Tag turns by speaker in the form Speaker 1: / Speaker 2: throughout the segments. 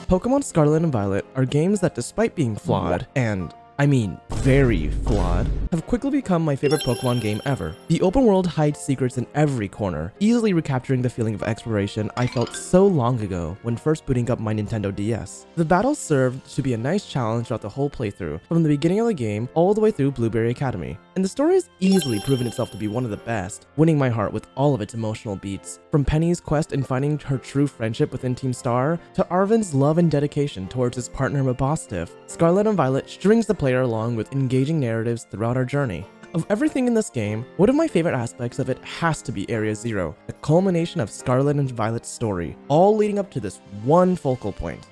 Speaker 1: Pokemon Scarlet and Violet are games that, despite being flawed, and I mean very flawed, have quickly become my favorite Pokemon game ever. The open world hides secrets in every corner, easily recapturing the feeling of exploration I felt so long ago when first booting up my Nintendo DS. The battles served to be a nice challenge throughout the whole playthrough, from the beginning of the game all the way through Blueberry Academy. And the story has easily proven itself to be one of the best, winning my heart with all of its emotional beats. From Penny's quest in finding her true friendship within Team Star, to Arven's love and dedication towards his partner Mabostiff, Scarlet and Violet strings the player along with engaging narratives throughout our journey. Of everything in this game, one of my favorite aspects of it has to be Area Zero, the culmination of Scarlet and Violet's story, all leading up to this one focal point.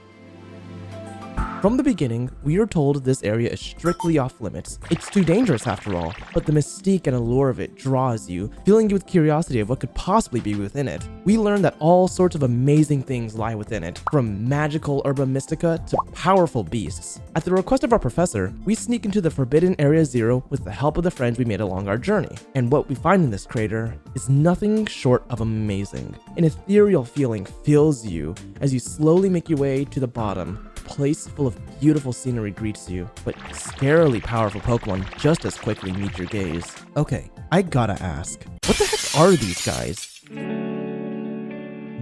Speaker 1: From the beginning, we are told this area is strictly off limits. It's too dangerous after all, but the mystique and allure of it draws you, filling you with curiosity of what could possibly be within it. We learn that all sorts of amazing things lie within it, from magical herba mystica to powerful beasts. At the request of our professor, we sneak into the forbidden Area Zero with the help of the friends we made along our journey. And what we find in this crater is nothing short of amazing. An ethereal feeling fills you as you slowly make your way to the bottom. Place full of beautiful scenery greets you, but scarily powerful Pokemon just as quickly meet your gaze. Okay, I gotta ask, what the heck are these guys?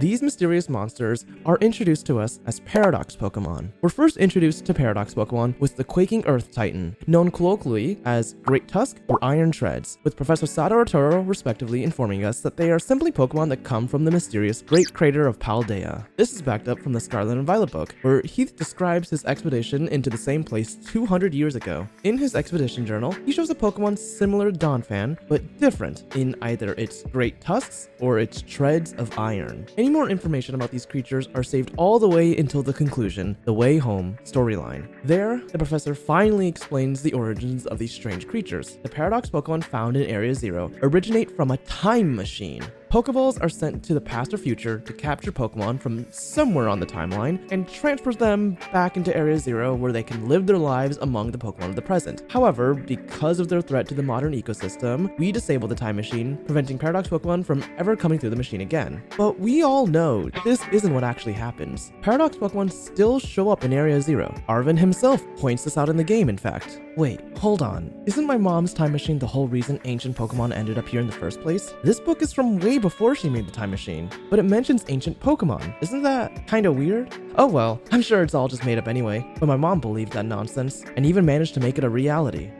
Speaker 1: These mysterious monsters are introduced to us as Paradox Pokémon. We're first introduced to Paradox Pokémon with the Quaking Earth Titan, known colloquially as Great Tusk or Iron Treads, with Professor Sada Arturo respectively informing us that they are simply Pokémon that come from the mysterious Great Crater of Paldea. This is backed up from the Scarlet and Violet book, where Heath describes his expedition into the same place 200 years ago. In his expedition journal, he shows a Pokémon similar to Donphan, but different in either its great tusks or its treads of iron. Any more information about these creatures are saved all the way until the conclusion, the Way Home storyline. There, the professor finally explains the origins of these strange creatures. The Paradox Pokemon found in Area Zero originate from a time machine. Pokeballs are sent to the past or future to capture Pokemon from somewhere on the timeline and transfer them back into Area Zero where they can live their lives among the Pokemon of the present. However, because of their threat to the modern ecosystem, we disable the time machine, preventing Paradox Pokemon from ever coming through the machine again. But we all know this isn't what actually happens. Paradox Pokemon still show up in Area Zero. Arven himself points this out in the game, in fact. Wait, hold on. Isn't my mom's time machine the whole reason ancient Pokemon ended up here in the first place? This book is from way before she made the time machine, but it mentions ancient Pokemon. Isn't that kinda weird? Oh well, I'm sure it's all just made up anyway, but my mom believed that nonsense and even managed to make it a reality.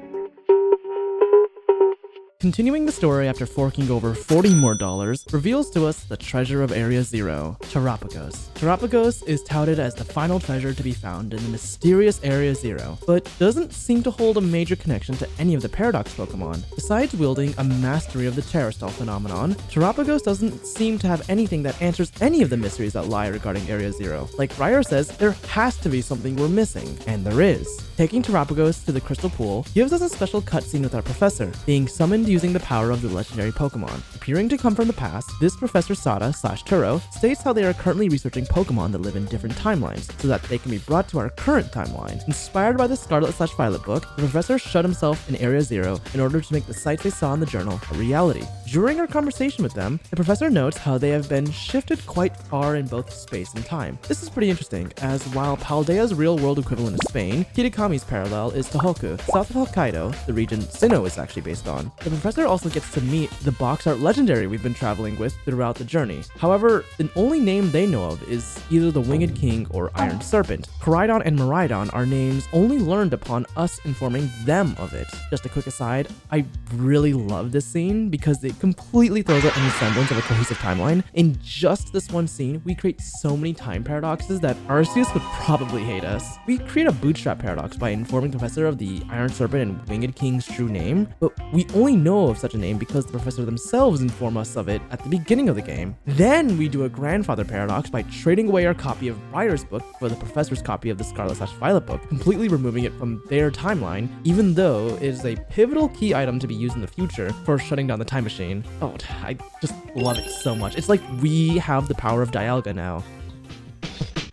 Speaker 1: Continuing the story after forking over $40 more reveals to us the treasure of Area Zero, Terapagos. Terapagos is touted as the final treasure to be found in the mysterious Area Zero, but doesn't seem to hold a major connection to any of the Paradox Pokemon. Besides wielding a mastery of the Terrastall phenomenon, Terapagos doesn't seem to have anything that answers any of the mysteries that lie regarding Area Zero. Like Ryer says, there has to be something we're missing, and there is. Taking Terapagos to the Crystal Pool gives us a special cutscene with our professor, being summoned using the power of the legendary Pokemon. Appearing to come from the past, this Professor Sada/Turo states how they are currently researching Pokemon that live in different timelines, so that they can be brought to our current timeline. Inspired by the Scarlet/Violet book, the professor shut himself in Area Zero in order to make the sights they saw in the journal a reality. During our conversation with them, the professor notes how they have been shifted quite far in both space and time. This is pretty interesting, as while Paldea's real-world equivalent is Spain, Kitakami's parallel is Tohoku, south of Hokkaido, the region Sinnoh is actually based on. The professor also gets to meet the box art legendary we've been traveling with throughout the journey. However, the only name they know of is either the Winged King or Iron Serpent. Koraidon and Miraidon are names only learned upon us informing them of it. Just a quick aside, I really love this scene because it completely throws out any semblance of a cohesive timeline. In just this one scene, we create so many time paradoxes that Arceus would probably hate us. We create a bootstrap paradox by informing the professor of the Iron Serpent and Winged King's true name, but we only know of such a name because the professor themselves inform us of it at the beginning of the game. Then we do a grandfather paradox by trading away our copy of Briar's book for the professor's copy of the Scarlet/Violet book, completely removing it from their timeline, even though it is a pivotal key item to be used in the future for shutting down the time machine. Oh, I just love it so much. It's like we have the power of Dialga now.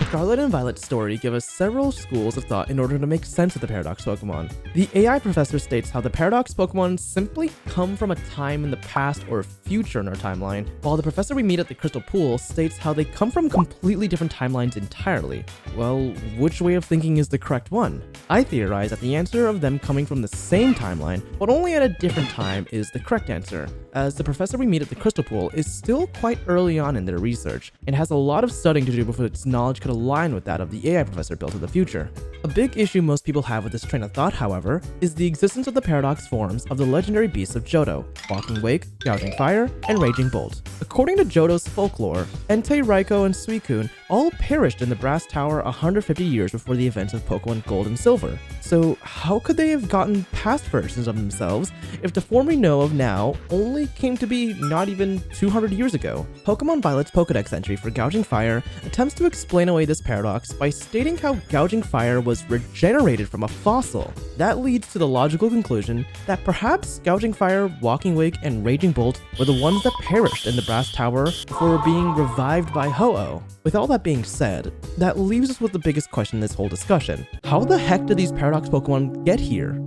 Speaker 1: Scarlet and Violet's story give us several schools of thought in order to make sense of the Paradox Pokémon. The AI professor states how the Paradox Pokémon simply come from a time in the past or future in our timeline, while the professor we meet at the Crystal Pool states how they come from completely different timelines entirely. Well, which way of thinking is the correct one? I theorize that the answer of them coming from the same timeline, but only at a different time, is the correct answer, as the professor we meet at the Crystal Pool is still quite early on in their research, and has a lot of studying to do before its knowledge could align with that of the AI professor built in the future. A big issue most people have with this train of thought, however, is the existence of the paradox forms of the legendary beasts of Johto: Walking Wake, Gouging Fire, and Raging Bolt. According to Johto's folklore, Entei, Raikou, and Suicune all perished in the Brass Tower 150 years before the events of Pokemon Gold and Silver. So how could they have gotten past versions of themselves if the form we know of now only came to be not even 200 years ago? Pokemon Violet's Pokedex entry for Gouging Fire attempts to explain away this paradox by stating how Gouging Fire was regenerated from a fossil. That leads to the logical conclusion that perhaps Gouging Fire, Walking Wake, and Raging Bolt were the ones that perished in the Brass Tower before being revived by Ho-Oh. With all that being said, that leaves us with the biggest question in this whole discussion. How the heck did these Paradox Pokemon get here?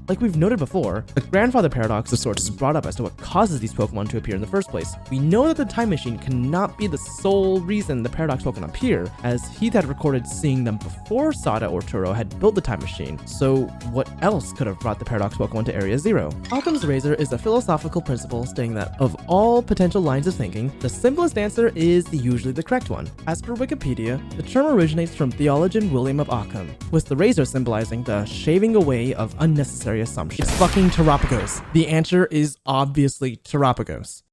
Speaker 1: Like we've noted before, the grandfather paradox of sorts is brought up as to what causes these Pokemon to appear in the first place. We know that the time machine cannot be the sole reason the paradox Pokemon appear, as Heath had recorded seeing them before Sada or Turo had built the time machine. So what else could have brought the paradox Pokemon to Area Zero? Occam's razor is a philosophical principle stating that of all potential lines of thinking, the simplest answer is usually the correct one. As per Wikipedia, the term originates from theologian William of Ockham, with the razor symbolizing the shaving away of unnecessary assumptions. It's fucking Terapagos. The answer is obviously Terapagos.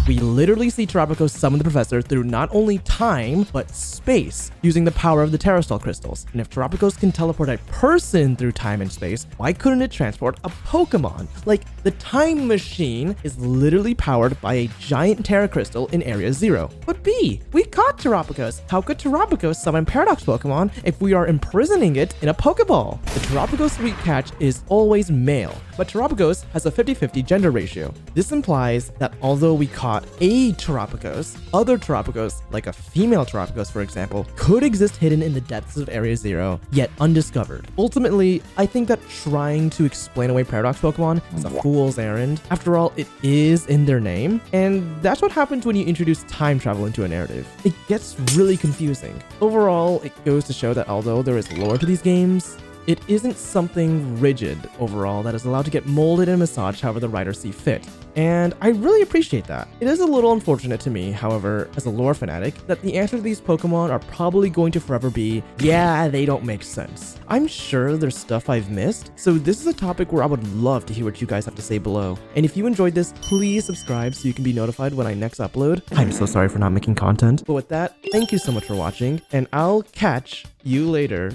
Speaker 1: We literally see Terapagos summon the professor through not only time, but space, using the power of the Terrastal crystals. And if Terapagos can teleport a person through time and space, why couldn't it transport a Pokemon? Like, the time machine is literally powered by a giant Terra Crystal in Area Zero. But B, we caught Terapagos. How could Terapagos summon Paradox Pokemon if we are imprisoning it in a Pokeball? The Terapagos we catch is always male, but Terapagos has a 50-50 gender ratio. This implies that although we caught a Terapagos, other Terapagos, like a female Terapagos for example, could exist hidden in the depths of Area Zero, yet undiscovered. Ultimately, I think that trying to explain away Paradox Pokemon is a fool's errand. After all, it is in their name, and that's what happens when you introduce time travel into a narrative. It gets really confusing. Overall, it goes to show that although there is lore to these games, it isn't something rigid overall that is allowed to get molded and massaged however the writers see fit. And I really appreciate that. It is a little unfortunate to me, however, as a lore fanatic, that the answer to these Pokemon are probably going to forever be, yeah, they don't make sense. I'm sure there's stuff I've missed, so this is a topic where I would love to hear what you guys have to say below. And if you enjoyed this, please subscribe so you can be notified when I next upload. I'm so sorry for not making content. But with that, thank you so much for watching, and I'll catch you later.